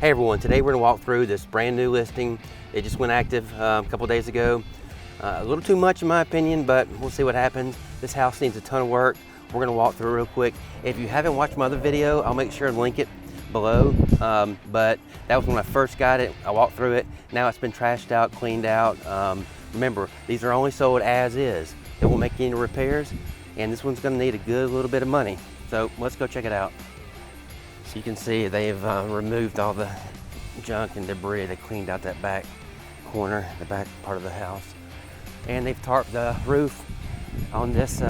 Hey everyone, today we're going to walk through this brand new listing. It just went active a couple days ago. A little too much in my opinion, but we'll see what happens. This house needs a ton of work. We're going to walk through it real quick. If you haven't watched my other video, I'll make sure to link it below. But that was when I first got it. I walked through it. Now it's been trashed out, cleaned out. Remember, these are only sold as is. It won't make any repairs, and this one's going to need a good little bit of money. So let's go check it out. So you can see they've removed all the junk and debris. They cleaned out that back corner, the back part of the house. And they've tarped the roof on this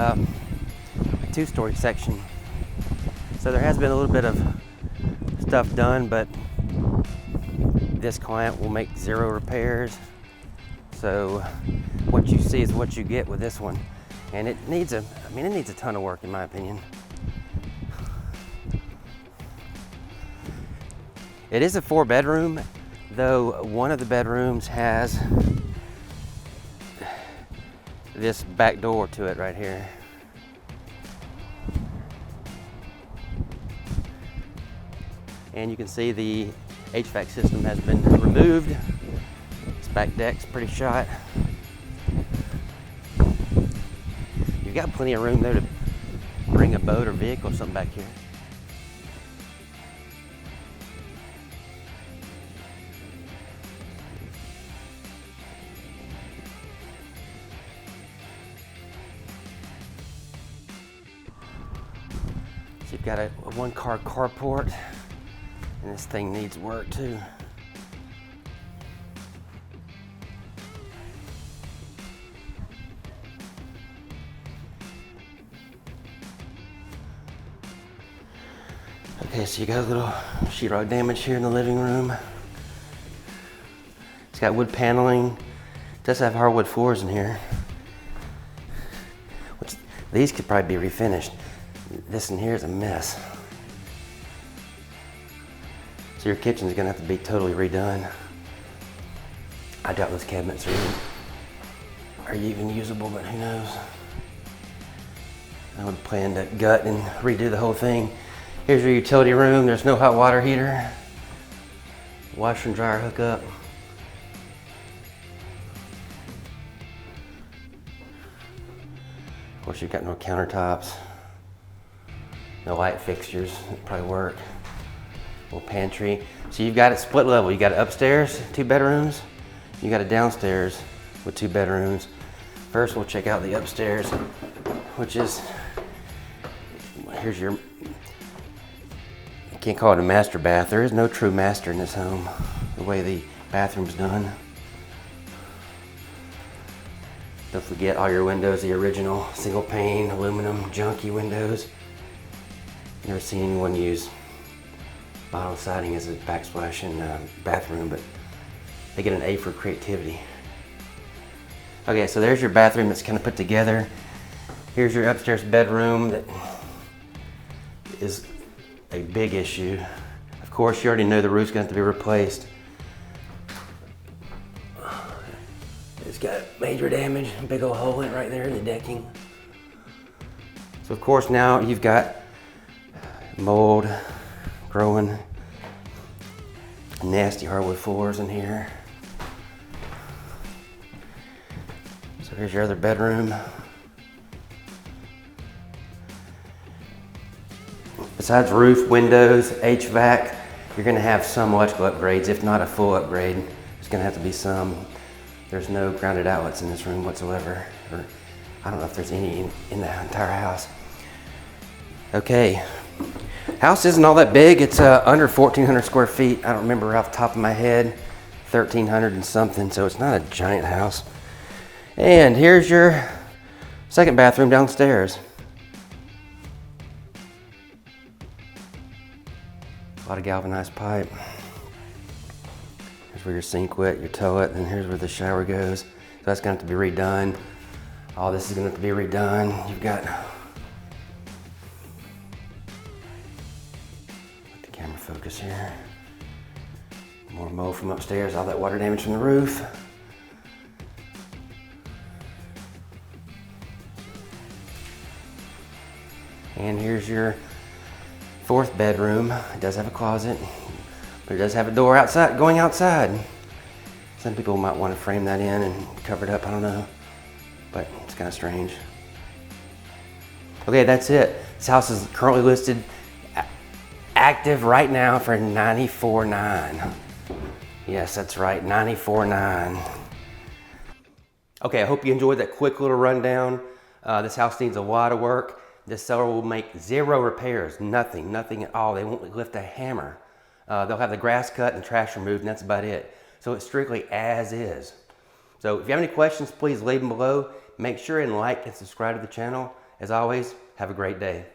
two-story section. So there has been a little bit of stuff done, but this client will make 0 repairs. So what you see is what you get with this one. And it needs it needs a ton of work in my opinion. It is a 4-bedroom, though one of the bedrooms has this back door to it right here. And you can see the HVAC system has been removed. This back deck's pretty shot. You've got plenty of room there to bring a boat or vehicle or something back here. So you've got a 1-car carport, and this thing needs work too. Okay, so you got a little sheetrock damage here in the living room. It's got wood paneling. It does have hardwood floors in here, which these could probably be refinished. This in here is a mess. So your kitchen's gonna have to be totally redone. I doubt those cabinets are even usable, but who knows? I would plan to gut and redo the whole thing. Here's your utility room. There's no hot water heater. Washer and dryer hookup. Of course, you've got no countertops. No light fixtures, it'd probably work. Little pantry. So you've got it split level. You got it upstairs, 2 bedrooms. You got it downstairs with 2 bedrooms. First, we'll check out the upstairs, which is, here's your, you can't call it a master bath. There is no true master in this home, the way the bathroom's done. Don't forget all your windows, the original single pane, aluminum, junky windows. Never seen anyone use vinyl siding as a backsplash in a bathroom, but they get an A for creativity. Okay, so there's your bathroom that's kind of put together. Here's your upstairs bedroom that is a big issue. Of course, you already know the roof's going to have to be replaced. It's got major damage, a big old hole in it right there in the decking. So of course now you've got mold growing, nasty hardwood floors in here. So here's your other bedroom. Besides roof, windows, HVAC, you're going to have some electrical upgrades, if not a full upgrade. There's going to have to be some. There's no grounded outlets in this room whatsoever. Or I don't know if there's any in the entire house. Okay. House isn't all that big. It's under 1,400 square feet. I don't remember off the top of my head. 1,300 and something, so it's not a giant house. And here's your second bathroom downstairs. A lot of galvanized pipe. Here's where your sink went, your toilet, and here's where the shower goes. So that's gonna have to be redone. All this is gonna have to be redone. You've got focus here. More mold from upstairs, all that water damage from the roof. And here's your 4th bedroom. It does have a closet. But it does have a door outside, going outside. Some people might want to frame that in and cover it up, I don't know. But it's kind of strange. Okay, that's it. This house is currently listed active right now for $94,900. Yes, that's right, $94,900. Okay, I hope you enjoyed that quick little rundown. This house needs a lot of work. This seller will make 0 repairs, nothing at all. They won't lift a hammer. They'll have the grass cut and the trash removed, and that's about it. So it's strictly as is. So if you have any questions, please leave them below. Make sure and like and subscribe to the channel. As always, have a great day.